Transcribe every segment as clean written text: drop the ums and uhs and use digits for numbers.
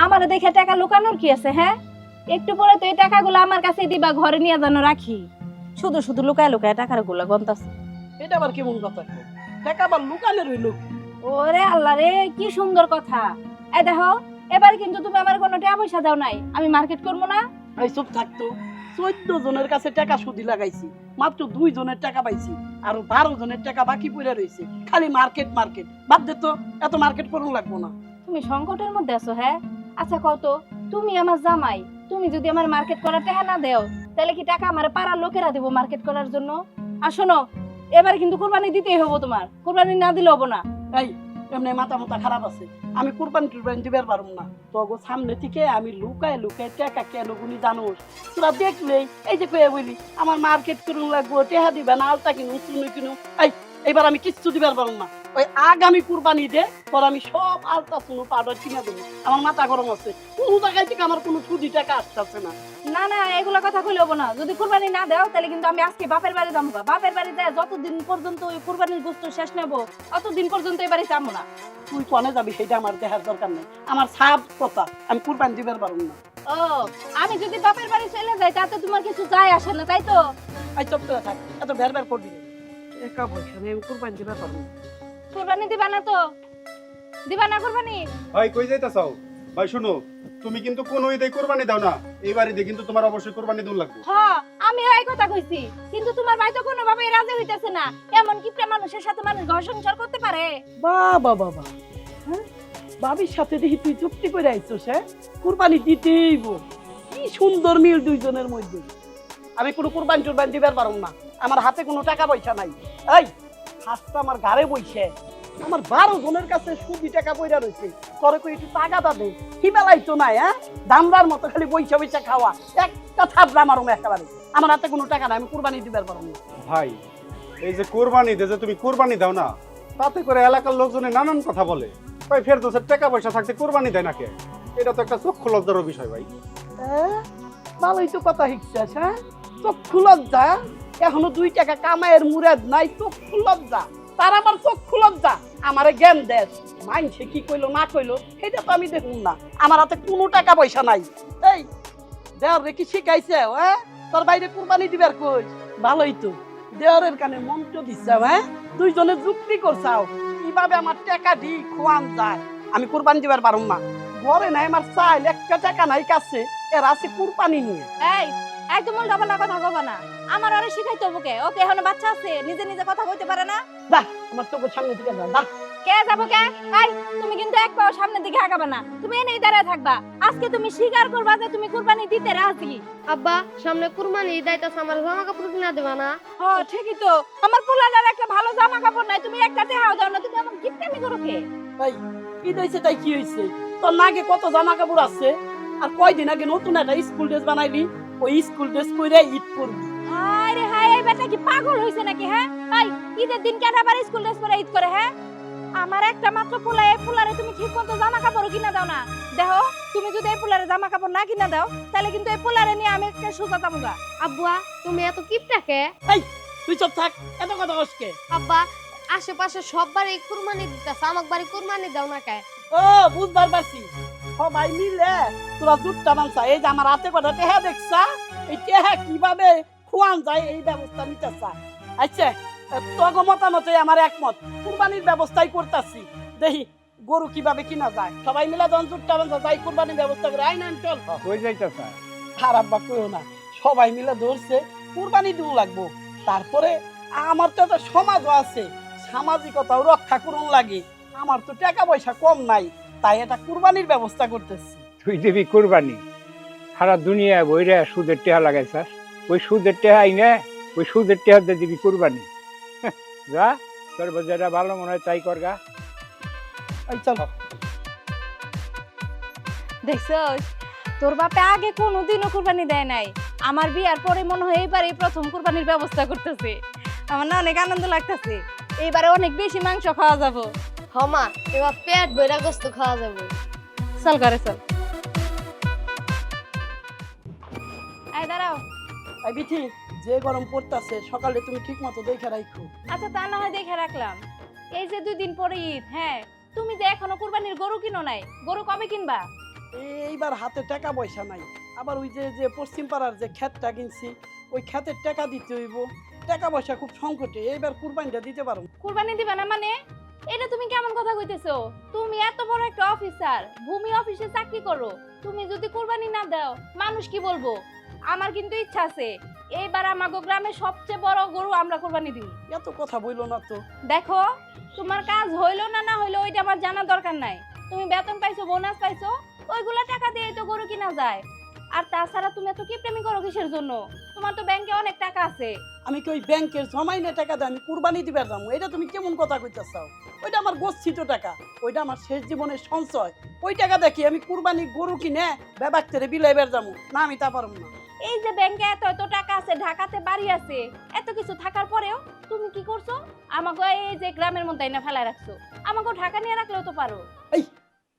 আমার দেখে টাকা লুকানোর কি আছে? হ্যাঁ, একটু পরে তো এই টাকাগুলো আমার কাছে দিবা, ঘরে নিয়ে যেন রাখি। শুধু শুধু লুকায় লুকায় টাকার গুলা গন্তাছে। এটা আবার কেমন কথা? টাকা আবার লুকালে রইল। ওরে আল্লাহ রে, কি সুন্দর কথা। এই দেখো, এবার কিন্তু তুমি আমার কোনো টাকা পয়সা দাও নাই, আমি মার্কেট করবো না। এই চুপ থাকতো। 14 জনের কাছে টাকা সুদি লাগাইছি, মাত্র 2 জনের টাকা পাইছি, আর 12 জনের টাকা বাকি পড়ে রয়েছে। খালি মার্কেট মার্কেট, বাদ দে তো, এত মার্কেট করুন লাগবো না। তুমি সংকটের মধ্যে আছো? হ্যাঁ, আচ্ছা কত, তুমি আমার জামাই, তুমি যদি আমার মার্কেট করার টাকা না দেও, তাহলে কি টাকা আমার পাড়ার লোকেরা দেবো মার্কেট করার জন্য? আর শোনো, এবার কিন্তু কুরবানি দিতেই হবো তোমার, কুরবানি না দিলে হবো না। এই এমনি মাথা মাথা খারাপ আছে, আমি কুরবানি টুরবানি দিবার পারুম না। তো সামনে থেকে আমি লুকায় লুকায় টাকা কেন গুনি জানোস? তোরা দেখলেই এই যে কয়ে বলি আমার মার্কেট করুন লাগবো, টেহা দিবে না, আলতা কিনু চুনু কিনু। এইবার আমি কিচ্ছু দিবার পারুম না। ওই আগামী কুরবানি দে পর আমি সব আলতা চুনু পাউডার কিনে দেবো। আমার মাথা গরম আছে, কোনো জায়গায় থেকে আমার কোনো সুদি টাকা আসতেছে না। না না, এগুলা কথা কইলে হবো না। যদি কুরবানি না দেও, তাহলে কিন্তু আমি আজকে বাপের বাড়ি যাবো। বাপের বাড়ি যায় যতদিন পর্যন্ত ওই কুরবানির গোশত শেষ নেবো, অতদিন পর্যন্ত এই বাড়ি যাবো না। তুই কনে যাবি সেটা আমার দেখার দরকার নেই, আমার সাফ কথা, আমি কুরবানি দিবার পারুম না। ও, আমি যদি বাপের বাড়ি চলে যাই তাতে তোমার কিছু যায় আসে না, তাই তো? চুপ করে থাক, এত ভের ভের করবি না। টাকা পয়সা নেই, আমি কুরবানি দিবার পারুম না। কুরবানি দিবা না তো? দিবা না কুরবানি? ভাই কই যাইতাছাও? ভাই শুনো, তুমি কিন্তু কোন ঈদে কুরবানি দাও না, এই বাড়িতে কিন্তু তোমার অবশ্যই কুরবানি দিন লাগবে। হ্যাঁ, আমি এই কথা কইছি, কিন্তু তোমার ভাই তো কোনোভাবে রাজি হইতেছে না। এমন কি প্রেম মানুষের সাথে মানুষ ঘর সংসার করতে পারে? বাবা বাবা, হ্যাঁ, বাবির সাথে দেখি তুই চুক্তি করে আইছস। হ্যাঁ, কুরবানি দিতেই বো, কি সুন্দর মিল দুইজনের মধ্যে। আমি কোনো কুরবানি টুরবানি দিবার পারুম না, আমার হাতে কোনো টাকা পয়সা নাই। এই হাতটা আমার ঘাড়ে বইছে, আমার 12 জনের কাছে সুদি টাকা পয়সা রয়েছে। তোরে কই একটু টাকা দে, কি বেলাই তো নাই। হ্যাঁ, দামদার মতো খালি বইসা বইসা খাওয়া, একটা থাপড়া মারুম একেবারে। আমার হাতে কোনো টাকা নাই, আমি কুরবানি দিবার পারুম না। ভাই এই যে কুরবানি দে, যে তুমি কুরবানি দাও না, তাতে করে এলাকার লোকজনে নানান কথা বলে। ভাই ফের দোষের টাকা পয়সা থাকতে কুরবানি দেয় না কে? এটা তো একটা চক্ষু লজ্জার বিষয় ভাই। ভালোই তো কথা শিখছিস। হ্যাঁ, চক্ষু লজ্জা, এখনো 2 টাকা কামাইয়ের মুরাদ নাই, চক্ষু লজ্জা। তার আবার চক্ষু লজ্জা আমারে জ্ঞান দেশ, মাইনছে কি কইলো না কইলো সেটা তো আমি দেখুন না। আমার হাতে কোনো টাকা পয়সা নাই। এই দেওয়ার রে কি শিখাইছে? হ্যাঁ, তোর বাইরে কুরবানি দিবার কই? ভালোই তো, দেওয়ারের কানে মন্ত্র দিচ্ছে। হ্যাঁ, দুইজনে যুক্তি করছাও কিভাবে আমার টাকা দি খোয়ান যায়। আমি কুরবানি দিবার পারুম না, ঘরে নাই আমার চাইল, একটা টাকা নাই কাছে, এর আছে কুরবানি নিয়ে। এই একদম উল্টাপাল্টা কথা কবা না। আমার আরে শিখাইতে হবে কে? ওকে এখনো বাচ্চা আছে, নিজে নিজে কথা কইতে পারে না। যা আমার চোখের সামনে থেকে যা। কে যাবো কে? এই তুমি কিন্তু এক পাও সামনের দিকে আগাবে না, তুমি এনেই দাঁড়ায় থাকবা। আজকে তুমি স্বীকার করবা যে তুমি কুরবানি দিতে রাজি। আব্বা সামনে কুরবানি ঈদ আইতাছে, আমার জামা কাপড় কিনা দেবা না? হ্যাঁ ঠিকই তো, আমার পোলাটার একটা ভালো জামা কাপড় নাই, তুমি একটা টেহাও দাও না, তুমি আমার গিফটামি করো কে? ভাই ঈদ হয়েছে তাই কি হয়েছে? তোর নাগে কত জামা কাপড় আছে, আর কয়দিন আগে নতুন একটা স্কুল ড্রেস বানাইলি, ওই স্কুল ড্রেস পরে ঈদ করবি। হায় রে হায়, এই বেটা কি পাগল হইছে নাকি? হ্যাঁ ভাই, ঈদের দিন কেন আবার স্কুল ড্রেস পরে ঈদ করে? হ্যাঁ, আমার একটা মাত্র পোলা, এই পোলারে তুমি ঠিক মতো জামা কাপড় কিনা দাও না। দেখো, তুমি যদি এই পোলারে জামা কাপড় না কিনা দাও, তাহলে কিন্তু এই পোলারে নিয়ে আমি একটা সোজা যাবো। আব্বুয়া তুমি এত কিপটাকে? এই তুই চুপ থাক, এত কথা কসকে? আব্বা আশেপাশে সব বাড়ি কুরবানি দিতেছে, আমার বাড়ি কুরবানি দাও না কে? ও বুঝবার পারছি, সবাই মিলে তোরা জুটটা মানছা। এই যে আমার হাতে কটা টেহা দেখছা, এই টেহা কিভাবে খোয়ান যায় এই ব্যবস্থা নিতেছা। আচ্ছা, তোর মতামতে আমার একমত, কুরবানির ব্যবস্থাই করতেছি। দেখি গরু কিভাবে কিনা যায়, সবাই মিলে যখন জুটটা মানছা যাই কুরবানির ব্যবস্থা করে। আইন চল। কই যাইতাছ? আর আব্বা কইও না, সবাই মিলে ধরছে কুরবানি দিব লাগবো। তারপরে আমার তো একটা সমাজও আছে, সামাজিকতাও রক্ষা করুন লাগে। আমার তো টাকা পয়সা কম নাই, তাই এটা কুরবানির ব্যবস্থা করতেছি। তুই দিবি কুরবানি, সারা দুনিয়া বইরে সুদের টেহা লাগাইছাস, ওই সুদের টেহা আইনে ওই সুদের টেহা দিয়ে দিবি কুরবানি। যা, তোর যেটা ভালো মনে হয় তাই করগা। এই চল। দেখছস, তোর বাপে আগে কোনোদিনও কুরবানি দেয় নাই, আমার বিয়ার পরে মনে হয় এইবারই প্রথম কুরবানির ব্যবস্থা করতেছে। আমার না অনেক আনন্দ লাগতেছে, এইবারে অনেক বেশি মাংস খাওয়া যাবো। হমা এবার পেট ভরা গোস্ত খাওয়া যাবে। চল ঘরে চল। এই দাঁড়াও। এই বিথি, যে গরম পড়তাছে, সকালে তুমি ঠিক মতো দেখে রাখো। আচ্ছা তা না হয় দেখে রাখলাম। এই যে 2 দিন পরে ঈদ, হ্যাঁ, তুমি যে এখনো কুরবানির গরু কিনো নাই, গরু কবে কিনবা? এইবার হাতে টাকা পয়সা নাই, আবার ওই যে যে পশ্চিম পাড়ার যে ক্ষেতটা কিনছি ওই ক্ষেতের টাকা দিতে হইব, টাকা পয়সা খুব সংকটে, এইবার কুরবানিটা দিতে পারো। কুরবানি দিবা না মানে? এটা তুমি কেমন কথা কইতেছো? তুমি এত বড় একটা অফিসার, ভূমি অফিসে চাকরি করো, তুমি যদি কুরবানি না দাও মানুষ কি বলবো? আমার কিন্তু ইচ্ছা আছে এইবার আমাগো গ্রামে সবচেয়ে বড় গরু আমরা কুরবানি দিব। এত কথা বইলো না তো। দেখো তোমার কাজ হইলো না না হইলো ওইটা আমার জানা দরকার নাই। তুমি বেতন পাইছো, বোনাস পাইছো, ওইগুলা টাকা দিয়ে তো গরু কিনা যায়। আর তাছাড়া তুমি এত কিপটামি করো কিসের জন্য? তোমার তো ব্যাংকে অনেক টাকা আছে। আমি কি ওই ব্যাংকের জমাই না টাকা দিয়ে আমি কুরবানি দিবার যাবো? এটা তুমি কেমন কথা কইতেছাও? ওইটা আমার গচ্ছিত টাকা, ওইটা আমার শেষ জীবনের সঞ্চয়। ওই টাকা দেখি আমি কুরবানি গরু কিনে বেবাক্তেরে বিলাইবার যাবো না, আমি তা পারবো না। এই যে ব্যাংকে এত এত টাকা আছে, ঢাকাতে বাড়ি আছে, এত কিছু থাকার পরেও তুমি কি করছো? আমাকে এই যে গ্রামের মধ্যে না ফেলায় রাখছো, আমাকে ঢাকা নিয়ে রাখলেও তো পারো। এই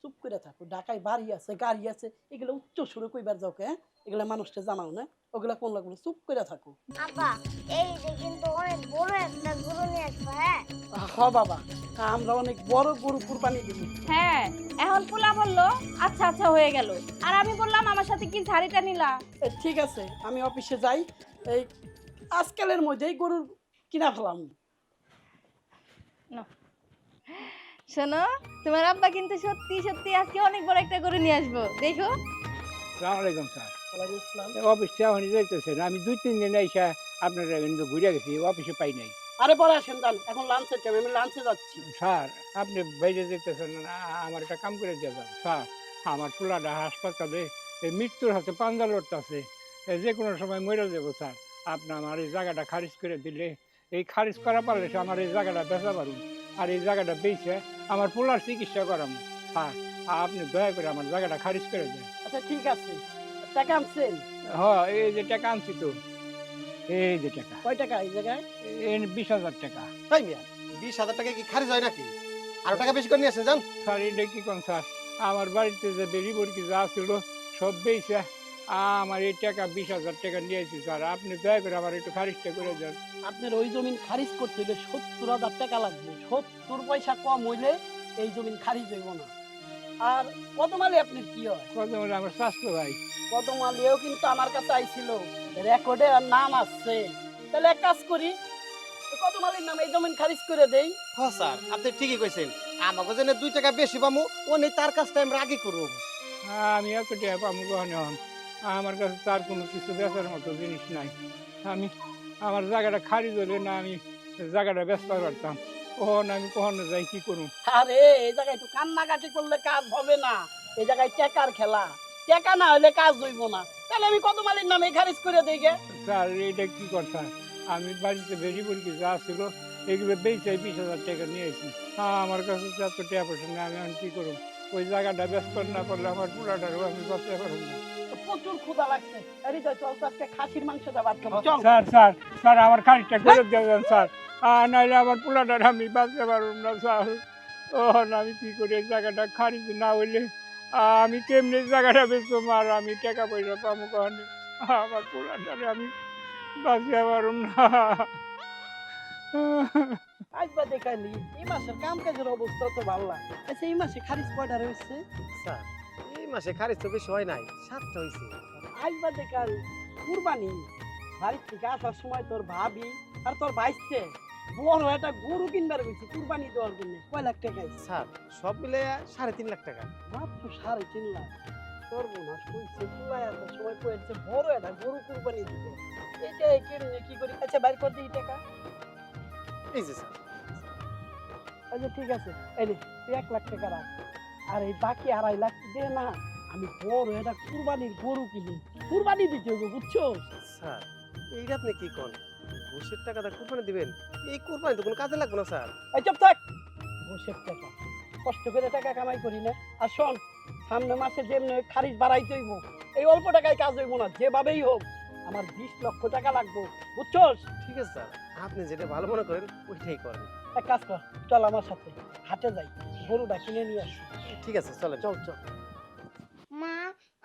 চুপ করে থাকো, ঢাকায় বাড়ি আছে, গাড়ি আছে, এগুলো উচ্চ সুরে কইবার যাও কে? এগুলা মানুষকে জানাও না, ওগুলা কোন লাগলো? চুপ করে থাকো। আব্বা এই যে কিন্তু অনেক বড় একটা গরু নিয়ে আসবো। হ্যাঁ হ বাবা, আমরা অনেক বড় গরু কুরবানি দিব। হ্যাঁ, এখন পোলা বললো আচ্ছা আচ্ছা হয়ে গেল, আর আমি বললাম আমার সাথে কি ঝাড়িটা নিলা। ঠিক আছে, আমি অফিসে যাই, এই আজকালের মধ্যেই গরু কিনা ফেলাম। শোনো, তোমার আব্বা কিন্তু সত্যি সত্যি আজকে অনেক বড় একটা গরু নিয়ে আসবো, দেখো। সালাম আলাইকুম স্যার। ওয়ালাইকুম আসসালাম। অফিসে এখন যাইতেছেন, আমি 2-3 দিন এসে আপনারা কিন্তু ঘুরে গেছি, অফিসে পাই নাই। আরে পরে আসেন, যান, এখন লাঞ্চের টাইম, আমি লাঞ্চে যাচ্ছি। স্যার আপনি বাইরে যেতেছেন, আমার একটা কাম করে দিয়ে যান স্যার। আমার পোলাটা হাসপাতালে এই মৃত্যুর হাতে পাঞ্জা লড়তেছে, যে কোনো সময় মরে যাবো স্যার। আপনি আমার এই জায়গাটা খারিজ করে দিলে, এই খারিজ করা পারলে সে আমার এই জায়গাটা বেচা পারুন, আর এই জায়গাটা বেচে আমার পোলার চিকিৎসা করাম স্যার। আপনি দয়া করে আমার জায়গাটা খারিজ করে দেন। আচ্ছা ঠিক আছে, টাকা আনছেন? হ্যাঁ, এই যে টাকা আনছি তো, এই যে টাকা, কয় টাকা এই জায়গায়? এই 20,000 টাকা। তাই মিয়া 20,000 টাকা কি খারিজ হয় নাকি? আরো টাকা বেশি করে নিয়ে আসেন যান। স্যার এটা কি কোন স্যার, আমার বাড়িতে যে বেরি বরকি যা ছিল সব বেচে আমার এই টাকা 20,000 টাকা নিয়েছি স্যার। আপনি দয়া করে আমার একটু খারিজটা করে দেন। আপনার ওই জমিন খারিজ করতে হলে 70,000 টাকা লাগবে, 70 পয়সা কম হইলে এই জমিন খারিজ হইব না। আর কদমালি আপনার কি হয়? কত বলে আমার স্বাস্থ্য ভাই। কদমালিও কিন্তু আমার কাছে আইছিল, রেকর্ডে আর নাম আছে। তাহলে এক কাজ করি, কদমালির নামে এই জমিন খারিজ করে দেই। হ স্যার, আপনি ঠিকই কইছেন। আমাকে জন্য 2 টাকা বেশি পামু, ও নেই তার কাজটা আমরা আগে করব। আমি এত টাকা পাবো কখনো হন, আমার কাছে তার কোনো কিছু বেচার মতো জিনিস নাই। আমি আমার জায়গাটা খারিজ হলে না আমি জায়গাটা বেচতে পারতাম, কখন আমি কখনো যাই কি করুন। আরে এই জায়গায় তো কান্নাকাটি করলে কাজ হবে না, এই জায়গায় টাকার খেলা, টাকা না হলে কাজ হইব না। তাহলে আমি কদমালির নামে খারিজ করে দেই গে। স্যার এটা কি কথা, আমি বাড়িতে বেরি বরকি যা ছিল এগুলো বেচে 20,000 টাকা নিয়েছি। আমার কাছে তো এত টাকা পয়সা নেই, আমি এখন কি করুন? ওই জায়গাটা ব্যস্ত না করলে আমার পুরাটারও আমি বাঁচতে পারবো না। প্রচুর ক্ষুধা লাগছে, আরে চল তো আজকে খাসির মাংসটা ভাত খাবো, চল। স্যার স্যার স্যার আমার খারিজটা করে দেবেন স্যার, নাহলে আমার পোলাটার আমি বাঁচতে পারবো না স্যার। ও আমি কি করি, এই জায়গাটা খারিজ না হইলে আমি কেমনি জায়গাটা বেচবো, আর আমি টাকা পয়সা পাবো কখনো? আমার পোলাটারে আমি বাঁচতে পারবো না। আজ বা দেখাইলি এই মাসের কাম কাজের অবস্থা তো ভালো না। আচ্ছা এই মাসে খারিজ কয়টা রয়েছে? স্যার এই মাসে খারিজ তো বেশি হয় নাই, 7টা হইছে। আজ বা দেখাল কুরবানি, বাড়ির থেকে আসার সময় তোর ভাবি আর তোর ভাইস্তে বড় একটা গরু কিনবার গেছি কুরবানি দেওয়ার জন্য। কয় লাখ টাকা আইছে? স্যার সব মিলে 3.5 লাখ টাকা। মাত্র 3.5 লাখ। তোর বোনাস কইছে কুলাই আসার সময় কইছে বড় একটা গরু কুরবানি দিবে। এটা কেমনে কি করি? আচ্ছা বাইর কর দিই টাকা। এই যে স্যার। আচ্ছা ঠিক আছে, এই নে তুই 1 লাখ টাকা রাখ, আর এই বাকি 2.5 লাখ দে না, আমি বড় একটা কুরবানির গরু কিনি, কুরবানি দিতে হবে, বুঝছো? স্যার এইটা আপনি কি কোন? ঘুষের টাকাটা কুরবানি দিবেন? এই কুরবানি তো কোনো কাজে লাগবে না স্যার। এই চুপ থাক, বসে টাকা কষ্ট করে টাকা কামাই করি না। আর শোন, সামনে মাসে যেমনি খারিজ বাড়াইতে হইব, এই অল্প টাকায় কাজ হইব না, যেভাবেই হোক আমার 20 লক্ষ টাকা লাগবে, বুঝছস? ঠিক আছে স্যার, আপনি যেটা ভালো মনে করেন ওইটাই করেন। এক কাজ কর, চল আমার সাথে হাটে যাই, গরুটা কিনে নিয়ে আসি। ঠিক আছে চলেন। চল চল। মা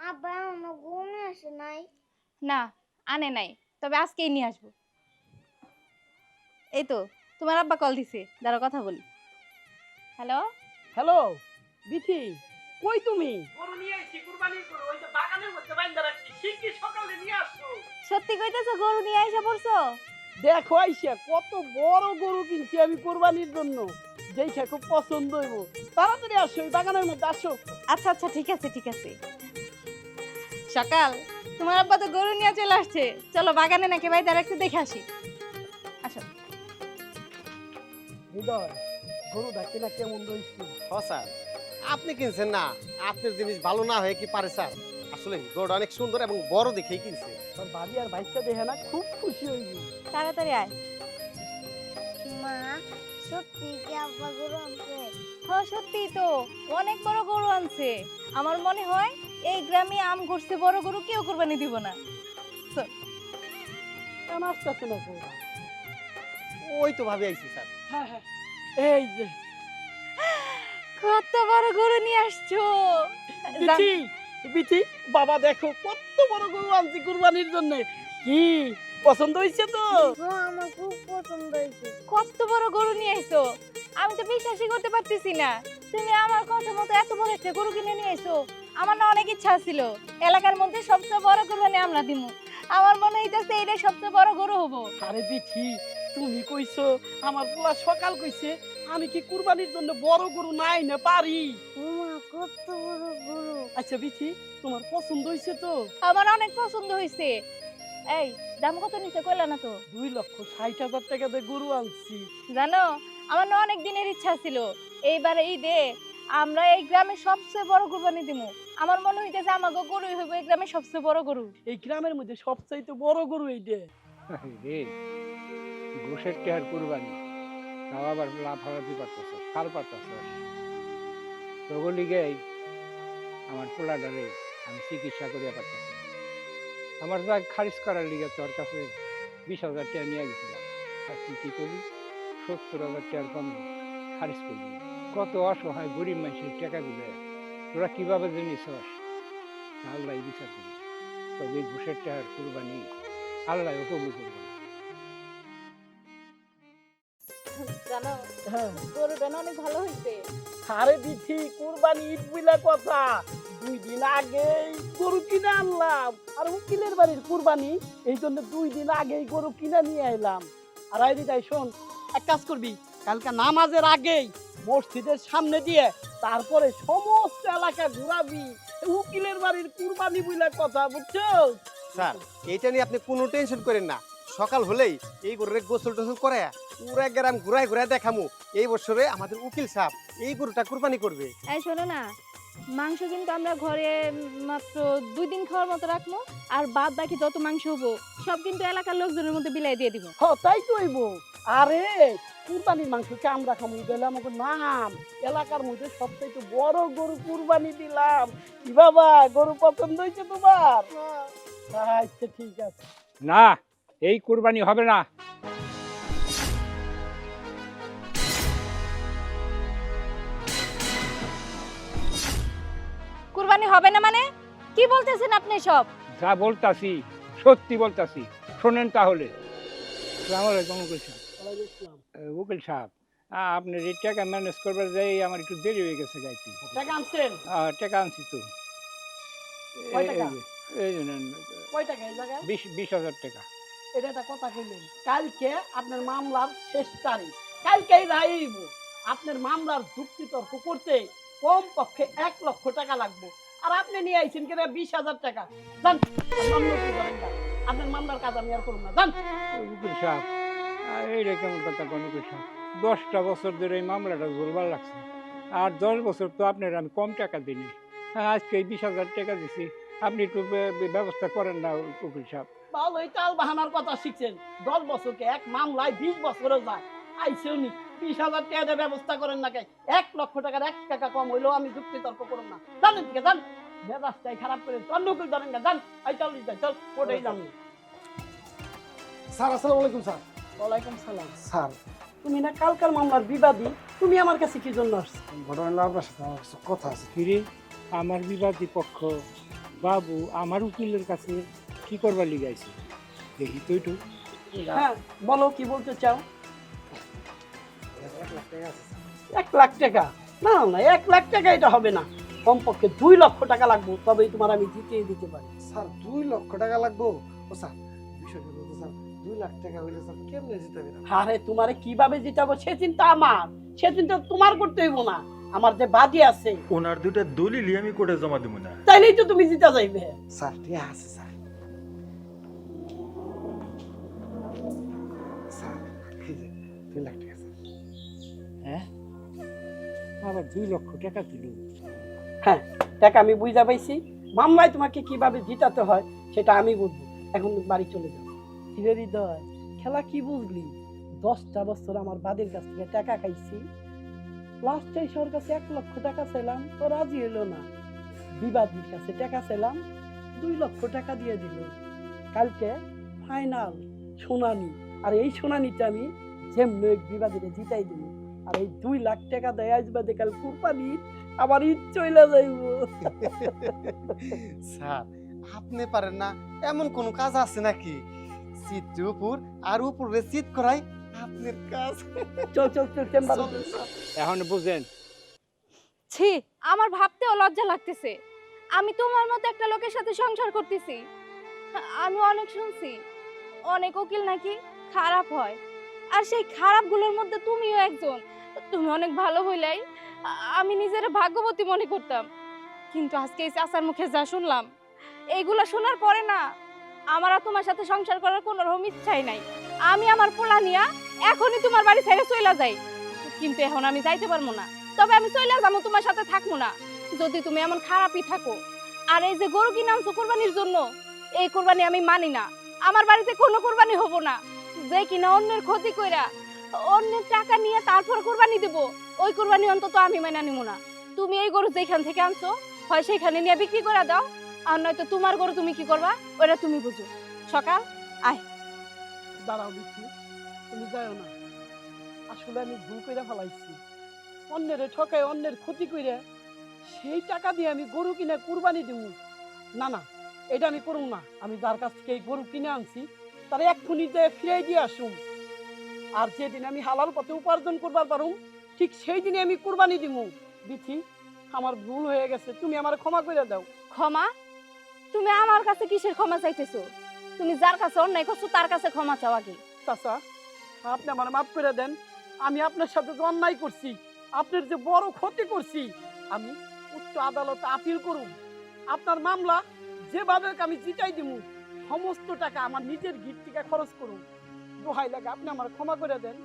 আব্বা এখনো গরু নিয়ে আসে নাই। না আনে নাই, তবে আজকেই নিয়ে আসবো। এই তো তোমার আব্বা কল দিছে, দাঁড়াও কথা বলি। হ্যালো, হ্যালো বিথি, কই তুমি? গরু নিয়ে আইছি, কুরবানির গরু, ওই যে বাগানের মধ্যে বাইন্ধা রাখছি, শিগগির সকালে নিয়ে আসো। সত্যি কইতেছো গরু নিয়ে আইসা পড়ছো? দেখো আইসা কত বড় গরু কিনছি আমি কুরবানির জন্য, দেখে খুব পছন্দ হইব। তাড়াতাড়ি আসো, ওই বাগানের মধ্যে আসো। আচ্ছা আচ্ছা ঠিক আছে ঠিক আছে। সকাল, তোমার আব্বা তো গরু নিয়ে চলে আসছে, চলো বাগানে নাকি বাইরে রাখছে দেখে আসি। আসো। হৃদয়, গরুটা কিনা কেমন রয়েছে? স্যার আপনি কিনছেন না, আপনার জিনিস ভালো না হয়ে কি পারে স্যার? আসলে গরুটা অনেক সুন্দর এবং বড় দেখেই কিনছে। তোর ভাবি আর ভাইটা দেখে না খুব খুশি হইবি। তাড়াতাড়ি আয়। মা সত্যি কি আব্বা গরু আনছে? হ্যাঁ সত্যি তো, অনেক বড় গরু আনছে। আমার মনে হয় এই গ্রামে আম ঘুরছে বড় গরু কেউ কুরবানি দিব না। কেন আসতেছে না গরু? ওই তো ভাবে আইছি স্যার। হ্যাঁ হ্যাঁ, এই যে কত বড় গরু নিয়ে আসছো। বিটি, বিটি, বাবা দেখো কত বড় গরু আনছি কুরবানির জন্য। কি পছন্দ হয়েছে তো? হ্যাঁ আমার খুব পছন্দ হয়েছে। কত বড় গরু নিয়ে আইছো, আমি তো বিশ্বাসই করতে পারতেছি না। তুমি আমার কথা মতো এত বড় একটা গরু কিনে নিয়ে এসো। আমার না অনেক ইচ্ছা ছিল এলাকার মধ্যে সবচেয়ে বড় কুরবানি আমরা দিমু। আমার মনে হইতাছে এটাই সবচেয়ে বড় গরু হবো। আরে বিটি, তুমি কইছো, আমার পোলা সকাল কইছে আমি কি কুরবানির জন্য বড় গরু নাই না পারি। মা কত বড় গরু। আচ্ছা বিটি, তোমার পছন্দ হয়েছে তো? আমার অনেক পছন্দ হয়েছে। এই দাম কত নিচে কইলা না তো? 2,60,000 টাকা দিয়ে গরু আনছি। জানো, আমার না অনেক দিনের ইচ্ছা ছিল এইবারে ঈদে আমরা এই গ্রামে সবচেয়ে বড় কুরবানি দিমু। আমার মনে হইতেছে আমাকে গরুই হইব এই গ্রামে সবচেয়ে বড় গরু। এই গ্রামের মধ্যে সবচাইতে বড় গরু এইটা। রে ঘুষের টেহার কুরবানি, তাও আবার লাফালাফি পারতেছ, সার পারতেছ। তগো লিগেই আমার পোলাডারে আমি চিকিৎসা করিয়া পারতেছি। আমার যা খারিজ করার লিগে তোর কাছে 20,000 টাকা নিয়ে গেছিলাম, আর তুই কি করবি? 70,000 টাকার কমে খারিজ করবি। কত অসহায় গরিব মানুষের টাকাগুলো তোরা কিভাবে জিনিস আল্লাহ বিচার করি। তবে ঘুষের টাকার কুরবানি আল্লাহ কবুল করবে না। জানো, হ্যাঁ, গরুটা না অনেক ভালো হইছে। আরে বিটি, কুরবানি ঈদ বইলা কথা, 2 দিন আগেই গরু কিনে আনলাম। আর উকিলের বাড়ির কুরবানি, এই জন্য 2 দিন আগেই গরু কিনে নিয়ে এলাম। আর আইদি তাই শোন, এক কাজ করবি, কালকে নামাজের আগেই মসজিদের সামনে দিয়ে তারপরে সমস্ত এলাকা ঘুরাবি। উকিলের বাড়ির কুরবানি বইলা কথা, বুঝছো? স্যার এইটা নিয়ে আপনি কোনো টেনশন করেন না, সকাল হলেই এই গরুরে গোসল টোসল করে পুরা গ্রাম ঘুরায় ঘুরায় দেখামু। এই বছরে আমাদের উকিল সাহেব এই গরুটা কুরবানি করবে। এই শোনো না, মাংস কিন্তু আমরা ঘরে মাত্র 2 দিন খাওয়ার মতো রাখবো, আর বাদ বাকি যত মাংস হবো সব কিন্তু এলাকার লোকজনের মধ্যে বিলাই দিয়ে দিব। তাই তো হইব। আরে কুরবানির মাংসকে আমরা খামু, গেলে আমাকে নাম এলাকার মধ্যে সবচেয়ে বড় গরু কুরবানি দিলাম। কি বাবা, গরু পছন্দ হয়েছে তোমার? আচ্ছা ঠিক আছে। না, এই কুরবানি হবে না। কুরবানি হবে না মানে কি বলতেছেন আপনি সব? যা বলতাছি সত্যি বলতাছি, শোনেন তাহলে। আসসালামু আলাইকুম উকিল সাহেব। ওয়ালাইকুম আসসালাম। উকিল সাহেব, আপনার এই টাকা ম্যানেজ করবার যাই আমার একটু দেরি হয়ে গেছে গাইতে। টাকা আনছেন? টাকা আনছি তো। কয় টাকা? এই যে নেন, কয় টাকা এই জায়গায়? 20,000 টাকা। এটা একটা কথা কইলেন। কালকে আপনার মামলার শেষ তারিখ, কালকেই রায় হইব। আপনার মামলার যুক্তি তর্ক করতে কম পক্ষে 1 লক্ষ টাকা লাগবে। আর আপনি নিয়ে আইছেন কেন 20,000 টাকা? জান, মামলা কি করেন না? আপনার মামলার কাজ আমি আর করব না, জান। উকিল সাহেব, এইটা কেমন কথা কোন উকিল সাহেব? 10টা বছর ধরে এই মামলাটা ঝুলবার লাগছে, আর 10 বছর তো আপনার আমি কম টাকা দিইনি। আজকে এই 20,000 টাকা দিছি, আপনি একটু ব্যবস্থা করেন না উকিল সাহেব। ভালোই তাল বাহানার কথা শিখছেন। 10 বছরকে এক মামলায় 20 বছরও যায়। আইছেও নি 20,000 টাকা দিয়ে ব্যবস্থা করেন না কে? 1 লক্ষ টাকার 1 টাকা কম হইলেও আমি যুক্তি তর্ক করব না। জানেন থেকে জান, মেজাজটাই খারাপ করে অন্যকুল ধরেন না, জান। আই চল যাই, চল কোর্টেই যাম। স্যার আসসালামু আলাইকুম স্যার। ওয়ালাইকুম সালাম। স্যার তুমি না কালকার মামলার বিবাদী, তুমি আমার কাছে কি জন্য আসছো? ঘটনা হলো আপনার সাথে আমার কিছু কথা আছে। কিরে, আমার বিবাদী পক্ষ বাবু আমার উকিলের কাছে কি করবার লিগাইছে দেখি তো একটু। হ্যাঁ বলো, কি বলতে চাও? 1 লাখ টাকা? না না, 1 লাখ টাকা এটা হবে না। কমপক্ষে 2 লক্ষ টাকা লাগবে, তবেই তোমার আমি জিতিয়ে দিতে পারি। স্যার 2 লক্ষ টাকা লাগবো? ও স্যার বিষয়টা হলো তো স্যার 2 লাখ টাকা হইলে স্যার কেমনে জিতাবে না? আরে তোমারে কিভাবে জিতাবো সে চিন্তা আমার, সে চিন্তা তোমার করতে হইব না। আমার যে বাদী আছে ওনার দুইটা দলিলই আমি কোর্টে জমা দিব না। তাইলেই তো তুমি জিতা যাইবে। স্যার ঠিক আছে স্যার। স্যার এই যে 2 লাখ টাকা স্যার। হ্যাঁ আবার 2 লক্ষ টাকা দিল। হ্যাঁ, টাকা আমি বুঝা পাইছি। মামলায় তোমাকে কিভাবে জিতাতে হয় সেটা আমি বুঝবো। এখন বাড়ি চলে যাও। হিরে হৃদয়, খেলা কি বুঝলি? 10টা বছর আমার বাদের কাছ থেকে টাকা খাইছি, লাস্ট এসে ওর কাছে 1 লক্ষ টাকা চাইলাম, তো রাজি হলো না। বিবাদীর কাছে টাকা চাইলাম, 2 লক্ষ টাকা দিয়ে দিল। কালকে ফাইনাল শুনানি, আর এই শুনানিতে আমি যেমন এক বিবাদীরে জিতাই দিব। আর এই 2 লাখ টাকা দেয় আসবাদে কাল কুরবানি আমার ঈদ চইলা যাইব। স্যার আপনি পারেন না, এমন কোন কাজ আছে নাকি? চিত্র উপর আর উপরে চিত করাই আপনার কাজ। চল চল চল চেম্বার। এখন বুঝেন ছি, আমার ভাবতেও লজ্জা লাগতেছে। আমি তোমার মতো একটা লোকের সাথে সংসার করতেছি। আমি অনেক শুনছি অনেক উকিল নাকি খারাপ হয়, আর সেই খারাপগুলোর মধ্যে তুমিও একজন। তুমি অনেক ভালো হইলাই আমি নিজের ভাগ্যবতী মনে করতাম, কিন্তু আজকে এই চাচার মুখে যা শুনলাম, এইগুলো শোনার পরে না আমার আর তোমার সাথে সংসার করার কোনো রকম ইচ্ছাই নাই। আমি আমার পোলা নিয়া এখনই তোমার বাড়ি ছেড়ে চইলা যাই, কিন্তু এখন আমি যাইতে পারবো না। তবে আমি চইলা যাবো, তোমার সাথে থাকবো না যদি তুমি এমন খারাপই থাকো। আর এই যে গরু কিনে আনছো কোরবানির জন্য, এই কোরবানি আমি মানি না। আমার বাড়িতে কোনো কোরবানি হবো না। যে কিনা অন্যের ক্ষতি কইরা অন্যের টাকা নিয়ে তারপর কোরবানি দেব, ওই কোরবানি অন্তত আমি মানা নিব না। তুমি এই গরু যেখান থেকে আনছো হয় সেখানে নিয়ে বিক্রি করে দাও, আর নয়তো তোমার গরু তুমি কি করবা ওটা তুমি বুঝো। সকাল আয়। দাঁড়াও দিচ্ছি, তুমি যাও না। আসলে আমি ভুল কইরা ফেলাইছি। অন্যের ঠকায় অন্যের ক্ষতি কইরা সেই টাকা দিয়ে আমি গরু কিনে কুরবানি দেব। না না, এটা আমি করুম না। আমি যার কাছ থেকে এই গরু কিনে আনছি তার এক্ষুনি যে ফিরাই দিয়ে আসুম। আর যেদিন আমি হালাল পথে উপার্জন করবার পারুম ঠিক সেই দিনে আমি কুরবানি দিব। বিথি, আমার ভুল হয়ে গেছে, তুমি আমার ক্ষমা করে দাও। ক্ষমা? তুমি আমার কাছে কিসের ক্ষমা চাইতেছো? তুমি যার কাছে অন্যায় করছো তার কাছে ক্ষমা চাও আগে। চাচা, আপনি আমার মাফ করে দেন। আমি আপনার সাথে যে অন্যায় করছি, আপনার যে বড় ক্ষতি করছি, আমি উচ্চ আদালতে আপিল করুম। আপনার মামলা যেভাবে আমি জিতাই দিব, সমস্ত টাকা আমার নিজের গিট থেকে খরচ করুন। দোহাই লাগে, আপনি আমার ক্ষমা করে দেন।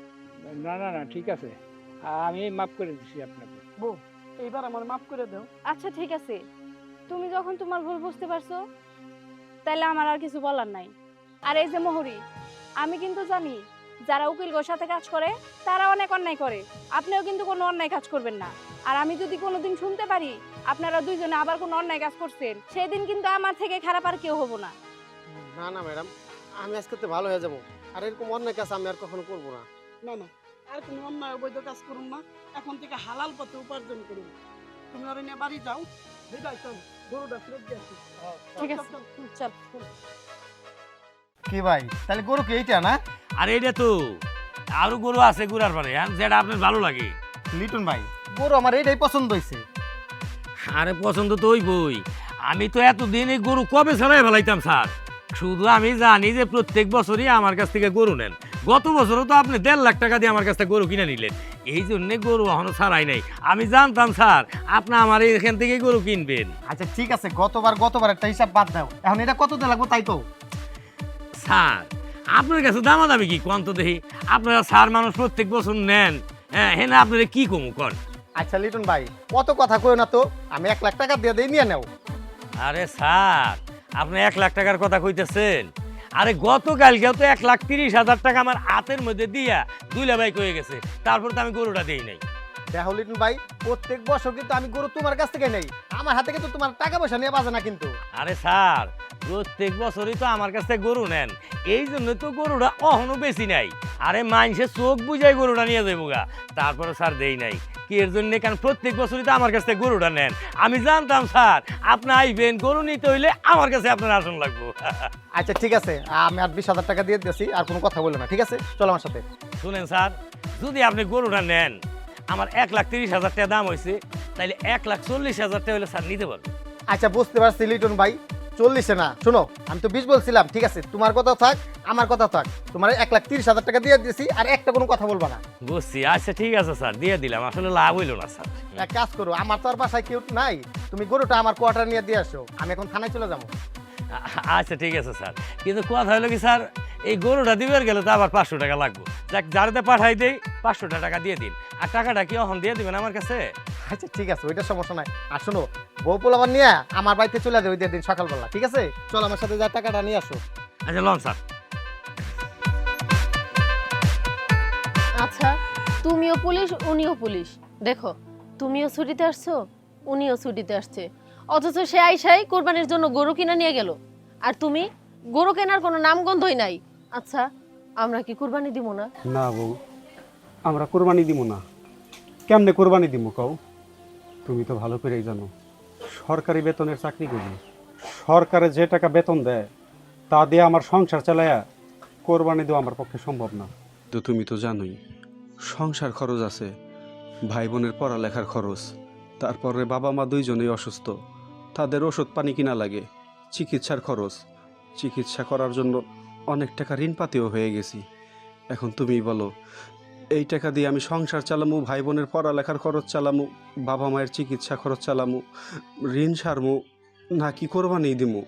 না না না ঠিক আছে, আমি মাফ করে দিচ্ছি আপনাকে। বউ, এইবার আমার মাফ করে দাও। আচ্ছা ঠিক আছে, তুমি যখন তোমার ভুল বুঝতে পারছো তাহলে আমার আর কিছু বলার নাই। আর এই যে মোহরি, আমি কিন্তু জানি যারা উকিলগোর সাথে কাজ করে তারা অনেক অন্যায় করে। আপনিও কিন্তু কোনো অন্যায় কাজ করবেন না। আর আমি যদি কোনোদিন শুনতে পারি আপনারা দুইজনে আবার কোনো অন্যায় কাজ করছেন, সেদিন কিন্তু আমার থেকে খারাপ আর কেউ হবো না। না না ম্যাডাম, আমি আজকে তো ভালো হয়ে যাবো, আর এরকম অন্যায় কাজ আমি আর কখনো করবো না। না না, আর কোনো অন্যায় অবৈধ কাজ করুন না। এখন থেকে হালাল পথে উপার্জন করুন। তুমি ওর নিয়ে বাড়ি যাও। বিদায়, চল গরুটা ফেরত দিয়ে আসি। ঠিক আছে, চল। কি ভাই, তাহলে গরু কি এইটা না? আর এইটা তো আরো গরু আছে গুড়ার পারে, যেটা আপনার ভালো লাগে। লিটন ভাই, গরু আমার এইটাই পছন্দ হয়েছে। আরে পছন্দ তো ওই বই, আমি তো এতদিন এই গরু কবে ছাড়াই ফেলাইতাম স্যার। শুধু আমি জানি যে প্রত্যেক বছরই আমার কাছ থেকে গরু নেন। গত বছরও তো আপনি 1.5 লাখ টাকা দিয়ে আমার কাছ থেকে গরু কিনে নিলেন, এই জন্যে গরু এখনো ছাড়াই নাই। আমি জানতাম স্যার আপনি আমার এখান থেকে গরু কিনবেন। আচ্ছা ঠিক আছে, গতবার একটা হিসাব বাদ দাও, এখন এটা কত দিয়ে লাগবো তাই তো। স্যার আপনার কাছে দামাদামি কি কন তো দেখি? আপনারা স্যার মানুষ প্রত্যেক বছর নেন, হ্যাঁ হ্যাঁ, আপনারা কি কমু কন? আচ্ছা লিটন ভাই, কত কথা কই না তো, আমি 1 লাখ টাকা দিয়ে নিয়ে নাও। আরে স্যার আপনি 1 লাখ টাকার কথা কইতেছেন? আরে গতকালকেও তো 1,30,000 টাকা আমার হাতের মধ্যে দিয়া দুইলাভাই কয়ে গেছে, তারপর তো আমি গরুটা দেই নাই। দেখো লিটন ভাই, প্রত্যেক বছর কিন্তু আমি গরু তোমার কাছ থেকে নেই, আমার হাতে কিন্তু তোমার টাকা পয়সা নিয়ে বাজে না কিন্তু। আরে স্যার প্রত্যেক বছরই তো আমার কাছ থেকে গরু নেন, এই জন্য তো গরুটা অহনো বেশি নাই। আরে মানুষের চোখ বুঝাই গরুটা নিয়ে যাবো গা, তারপরে স্যার দেই নাই কি এর জন্য? কারণ প্রত্যেক বছরই তো আমার কাছ থেকে গরুটা নেন। আমি জানতাম স্যার আপনি আইবেন, গরু নিতে হইলে আমার কাছে আপনার আসন লাগবো। আচ্ছা ঠিক আছে, আমি আর 20,000 টাকা দিয়ে দিয়েছি, আর কোনো কথা বলবো না, ঠিক আছে? চলো আমার সাথে। শুনেন স্যার, যদি আপনি গরুটা নেন, আমার 1,30,000 টাকা দাম হয়েছে, তাইলে 1,40,000 টাকা হলে স্যার নিতে পারবে। আচ্ছা বুঝতে পারছি লিটন ভাই, 40-এ না, শোনো আমি তো 20 বলছিলাম, ঠিক আছে তোমার কথা থাক আমার কথা থাক, তোমার 1,30,000 টাকা দিয়ে দিয়েছি, আর একটা কোনো কথা বলবা না। বুঝছি, আচ্ছা ঠিক আছে স্যার, দিয়ে দিলাম, আসলে লাভ হইল না স্যার। এক কাজ করো, আমার তো আর বাসায় কেউ নাই, তুমি গরুটা আমার কোয়ার্টার নিয়ে দিয়ে আসো, আমি এখন থানায় চলে যাবো। আচ্ছা ঠিক আছে স্যার, কিন্তু কথা হলো কি স্যার, এই গরুটা দিবার গেলে তো আবার 500 টাকা লাগবে। যাক, যারাতে পাঠাই দেই 500 টাকা দিয়ে দিন, আর টাকাটা কি এখন দিয়ে দিবেন আমার কাছে? আচ্ছা ঠিক আছে, ওইটা সমস্যা নাই। আর শোনো, বউ পোলাবার নিয়ে আমার বাড়িতে চলে যাবে ওই দিন সকালবেলা, ঠিক আছে? চল আমার সাথে যা, টাকাটা নিয়ে আসো। আচ্ছা লন স্যার। আচ্ছা, তুমিও পুলিশ উনিও পুলিশ, দেখো তুমিও ছুটিতে আসছো উনিও ছুটিতে আসছে, অথচ সে আইসাই কোরবানির জন্য গরু কিনা নিয়ে গেল, আর তুমি গরু কেনার কোনো নামগন্ধই নাই। আচ্ছা, আমরা কি কোরবানি দিব না? না বউ, আমরা কোরবানি দিব না। কেমনে কোরবানি দিব কও? তুমি তো ভালো করেই জানো, সরকারি বেতনের চাকরি করি, সরকারে যে টাকা বেতন দেয় তা দিয়ে আমার সংসার চালায়া কোরবানি দেওয়া আমার পক্ষে সম্ভব না। তো তুমি তো জানোই সংসার খরচ আছে, ভাই বোনের পড়ালেখার খরচ, তারপরে বাবা মা দুইজনেই অসুস্থ, তাদের ওষুধ পানি কিনা লাগে, চিকিৎসার খরচ, চিকিৎসা করার জন্য অনেক টাকা ঋণপাতিও হয়ে গেছি। এখন তুমিই বলো, এই টাকা দিয়ে আমি সংসার চালামু, ভাই বোনের পড়ালেখার খরচ চালামু, বাবা মায়ের চিকিৎসা খরচ চালামু, ঋণ সারমু, নাকি কোরবানি দিমু?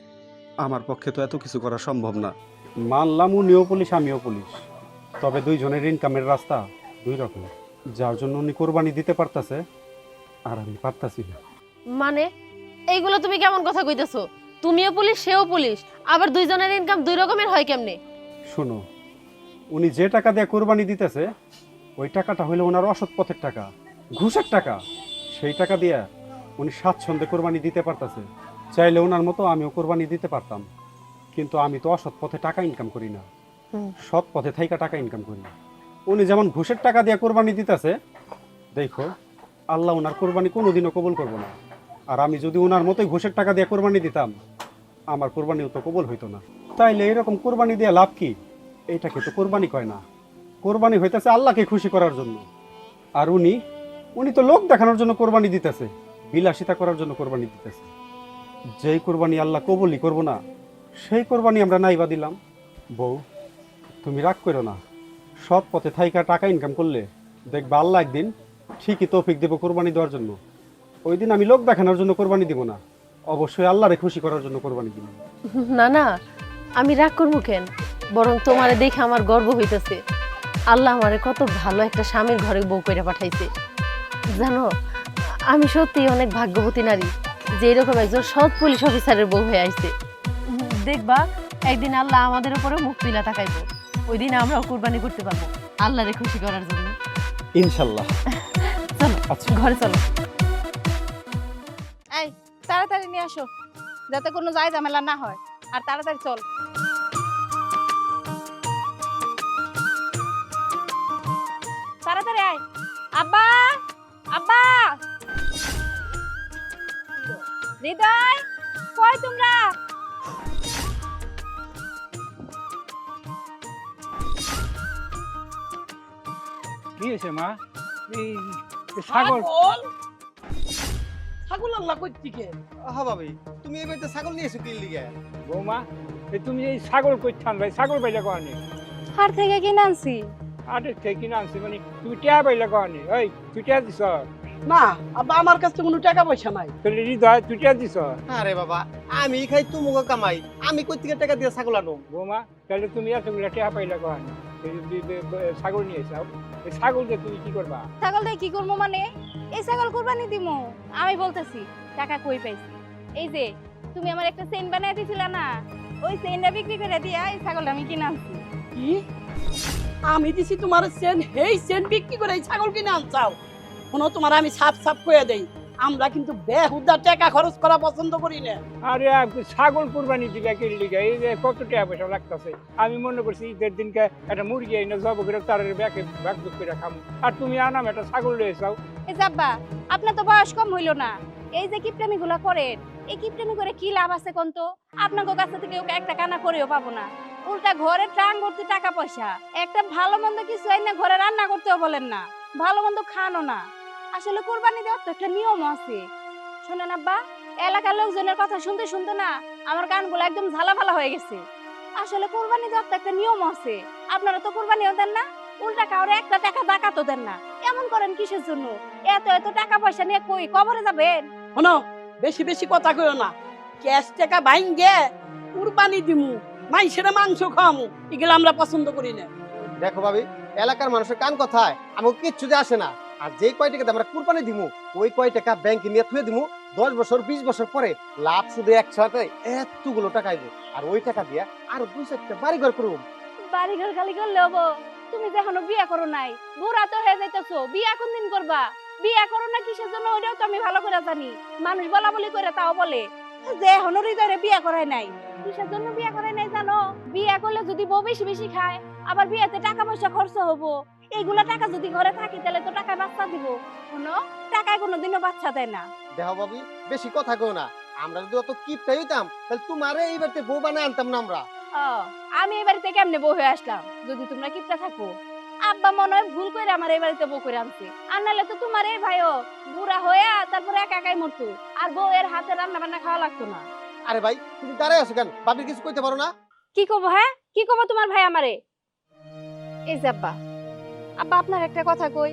আমার পক্ষে তো এত কিছু করা সম্ভব না। মানলাম উনিও পুলিশ আমিও পুলিশ, তবে দুইজনের ইনকামের রাস্তা দুই রকম, যার জন্য উনি কোরবানি দিতে পারতাছে আর আমি পারতাছি না। মানে এইগুলো তুমি কেমন কথা কইতেছো? তুমিও পুলিশ সেও পুলিশ, আবার দুইজনের ইনকাম দুই রকমের হয় কেমনে? শুনো, উনি যে টাকা দিয়ে কোরবানি দিতেছে ওই টাকাটা হইলো ওনার অসৎ পথের টাকা, ঘুষের টাকা। সেই টাকা দিয়ে উনি স্বাচ্ছন্দ্যে কোরবানি দিতে পারতেছে। চাইলে ওনার মতো আমিও কোরবানি দিতে পারতাম, কিন্তু আমি তো অসৎ পথে টাকা ইনকাম করি না, সৎ পথে থাইকা টাকা ইনকাম করি। উনি যেমন ঘুষের টাকা দিয়ে কোরবানি দিতেছে, দেখো আল্লাহ ওনার কোরবানি কোনোদিনও কবুল করবো না। আর আমি যদি ওনার মতোই ঘুষের টাকা দিয়ে কোরবানি দিতাম, আমার কোরবানিও তো কবুল হইতো না। তাইলে এরকম কোরবানি দিয়ে লাভ কি? এইটাকে তো কোরবানি কয় না, কোরবানি হইতেছে আল্লাহকে খুশি করার জন্য। আর উনি তো লোক দেখানোর জন্য কোরবানি দিতেছে, বিলাসিতা করার জন্য কোরবানি দিতেছে। যেই কোরবানি আল্লাহ কবুলই করবো না, সেই কোরবানি আমরা নাইবা দিলাম। বউ, তুমি রাগ করো না, সৎ পথে থাইকা টাকা ইনকাম করলে দেখবা আল্লাহ একদিন ঠিকই তৌফিক দেব কোরবানি দেওয়ার জন্য। ওই দিন আমি লোক দেখানোর জন্য কোরবানি দিব না, অবশ্যই আল্লাহরে খুশি করার জন্য কোরবানি দিব। না না, আমি রাগ করবো কেন? বরং তোমারে দেখে আমার গর্ব হইতেছে। আল্লাহ আমারে কত ভালো একটা স্বামীর ঘরে বউ করে পাঠাইছে। জানো, আমি সত্যি অনেক ভাগ্যবতী নারী যে এরকম একজন সৎ পুলিশ অফিসারের বউ হয়ে আইছে। দেখবা একদিন আল্লাহ আমাদের উপরে মুখ তুলে তাকাইবো, ওই দিন আমরাও কুরবানি করতে পারবো আল্লাহরে খুশি করার জন্য, ইনশাল্লাহ। চলো আচ্ছা। ঘরে চলো। এই তাড়াতাড়ি নিয়ে আসো, যাতে কোনো যায় ঝামেলা না হয়, আর তাড়াতাড়ি চল। তাড়াতাড়ি আয়। আব্বা, আব্বা, হৃদয়, কই তোমরা? কি হয়েছে মা? এই ছাগল ছাগল আল্লাহ কই থেকে? হ্যাঁ ভাবি, তুমি এই বাড়িতে ছাগল নিয়ে এসো কি লিগে? বৌমা, তুমি এই ছাগল কইতাম ভাই, ছাগল পাইলে কহানি? হাট থেকে কিনে আনছি। আটের থেকে কিনে আনছি মানে তুমি টিয়া পাইলে কহানি? ওই তুই টিয়া দিছ? না আব্বা, আমার কাছে কোনো টাকা পয়সা নাই। তাহলে হৃদয় তুই টিয়া দিছ? আরে বাবা, আমি খাই তুমুক কামাই, আমি কই থেকে টাকা দিয়ে ছাগল আনো? বৌমা, তাহলে তুমি এতগুলো টিয়া পাইলে কহানি? ছাগল নিয়ে এসাও, এই ছাগল দিয়ে তুমি কি করবা? ছাগল দিয়ে কি করবো মানে? এই ছাগল কুরবানি দিমু। আমি বলতেছি টাকা কই পাইছি? এই যে তুমি আমার একটা চেইন বানাই দিছিলা না, ওই চেইনটা বিক্রি করে দিয়া এই ছাগলটা আমি কিনে আনছি। কি? আমি দিছি তোমার চেন, এই চেন বিক্রি করে এই ছাগল কিনে আনছাও? শোনো, তোমার আমি সাপ সাপ কয়ে দেই, আমরা কিন্তু বেহুদা টাকা খরচ করা পছন্দ করি না। আরে ছাগল কুরবানি দিবে কি লিগা? এই যে কত টাকা পয়সা লাগতেছে, আমি মনে করছি ঈদের দিনকে একটা মুরগি এনে জব করে তার ব্যাগে ব্যাগ করে খামু, আর তুমি আনাম একটা ছাগল লয়ে যাও। এই যাব্বা, আপনার তো বয়স কম হইলো না, এই যে কিপটামি গুলা করেন, এই কিপটামি করে কি লাভ আছে কোন? তো আপনার কাছে থেকে একটা কানা করেও পাবো না, উল্টা ঘরে ট্রাং ভর্তি টাকা পয়সা, একটা ভালো মন্দ কিছু না ঘরে রান্না করতেও বলেন না, ভালো মন্দ খানো না। আসলে কোরবানি দেওয়ার তো একটা নিয়ম আছে। শোনেন আব্বা, এলাকার লোকজনের কথা শুনতে শুনতে না আমার কানগুলো একদম ঝালাফালা হয়ে গেছে। আসলে কোরবানি দেওয়ার তো একটা নিয়ম আছে। আপনারা তো কোরবানিও দেন না, উল্টা কাউরে একটা টাকা জাকাতও দেন না। এমন করেন কিসের জন্য? এত এত টাকা পয়সা নিয়ে কই কবরে যাবেন? শোনো, বেশি বেশি কথা কইও না। ক্যাশ টাকা ভাঙ্গে কুরবানি দিমু, মাইসের মাংস খামু, এগুলো আমরা পছন্দ করি না। দেখো ভাবি, এলাকার মানুষের কান কথায় আমাকে কিচ্ছু যে আসে না। আর যেই কয় টাকা আমরা কুরবানি দিমু, ওই কয় টাকা ব্যাংকে নিয়ে থুয়ে দিমু। 10 বছর 20 বছর পরে লাভ শুধু একসাথে এতগুলো টাকা আইবো। আর ওই টাকা দিয়া আর 2-4টা বাড়ি ঘর করবো। বাড়ি ঘর খালি করলে হবো? তুমি যে এখনো বিয়ে করো নাই, বুড়া তো হয়ে যাইতেছো, বিয়া কোন দিন করবা? বিয়া করো না কিসের জন্য ওইটাও তো আমি ভালো করে জানি। মানুষ বলা বলি করে তাও বলে যে এখনো হৃদয়ে বিয়া করাই নাই। কিসের জন্য বিয়া করাই নাই জানো? বিয়া করলে যদি বউ বেশি বেশি খায়, আবার বিয়েতে টাকা পয়সা খরচ হবো। এইগুলা টাকা যদি ঘরে থাকে তাহলে তো টাকায় বাচ্চা দিব। শোনো, টাকায় কোনোদিনও বাচ্চা দেয় না। দেখো ভাবি, বেশি কথা কেউ না। আমরা যদি অত কিপটা হইতাম তাহলে তোমারে এই বাড়িতে বউ বানায় আনতাম না আমরা। আমি এই বাড়িতে কেমনে বউ হয়ে আসলাম যদি তোমরা কিপটা থাকো? আব্বা মনে হয় ভুল করে আমার এই বাড়িতে বউ করে আনছে। আর নাহলে তো তোমার এই ভাইও বুড়া হয়ে তারপরে একা একাই মরতো, আর বউয়ের হাতে রান্না বান্না খাওয়া লাগতো না। আরে ভাই, তুমি দাঁড়ায় আছো কেন? ভাবির কিছু কইতে পারো না? কি কব? হ্যাঁ, কি কব তোমার ভাই আমারে? এই যে আব্বা, আব্বা আপনার একটা কথা কই।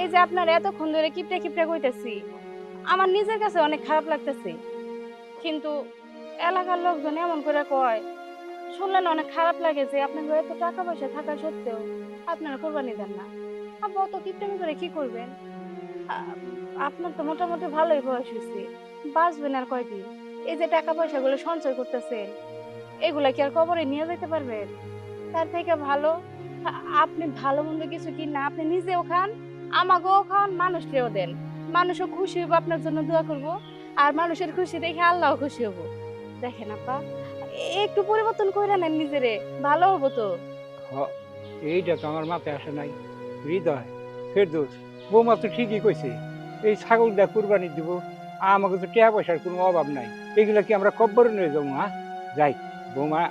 এই যে আপনার এতক্ষণ ধরে কিপটা কিপটা কইতেছি, আমার নিজের কাছে অনেক খারাপ লাগতেছে। কিন্তু এলাকার লোকজন এমন করে কয়, শুনলেন অনেক খারাপ লাগে যে আপনার এত টাকা পয়সা থাকা সত্ত্বেও আপনারা কোরবানি দেন না। আব্বা অত কিপটামি করে কি করবেন? আপনার তো মোটামুটি ভালোই বয়স হয়েছে, বাঁচবেন আর কয়দিন? এই যে টাকা পয়সাগুলো সঞ্চয় করতেছেন, এগুলা কি আর কবরে নিয়ে যেতে পারবেন? তার থেকে ভালো আপনি ভালো মন্দ কিছু কি না আপনি নিজেও খান, আমাকেও খান, মানুষকেও দেন। মানুষও খুশি হইব, আপনার জন্য দোয়া করব। আর মানুষের খুশি দেখে আল্লাহও খুশি হব। দেখেন আপা, একটু পরিবর্তন করে নেন নিজেরে, ভালো হবো তো। এইটা তো আমার মাথায় আসে নাই। হৃদয়, ফেরদৌস, বৌমা তো ঠিকই কইছে। এই ছাগলটা কুরবানি দিব, আমাকে তো টাকা পয়সার কোনো অভাব নাই। এগুলা কি আমরা কব্বরে নিয়ে যাবো? হ্যাঁ, যাই বৌমা,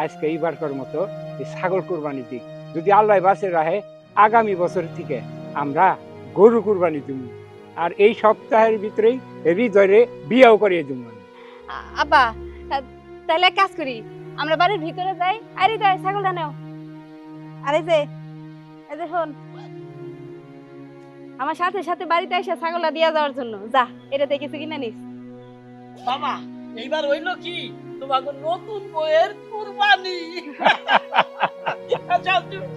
আজকে এইবারকার মতো এই ছাগল কুরবানি দিই। যদি আল্লাহ বাঁচে রাখে, আগামী বছর থেকে আমরা গরু কুরবানি দিব। আর এই সপ্তাহের ভিতরেই হৃদয়ে বিয়েও করিয়ে দিব। আব্বা, তাহলে এক কাজ করি, আমরা বাড়ির ভিতরে যাই। আরে যাই, ছাগলটা নাও। আরে যে এই যে শোন, আমার সাথে সাথে বাড়িতে এসে ছাগলটা দিয়ে যাওয়ার জন্য যা, এটা থেকে কিছু কিনে নিস। বাবা, এইবার হইলো কি তোমাকে নতুন বইয়ের কুরবানি। যাও তুমি।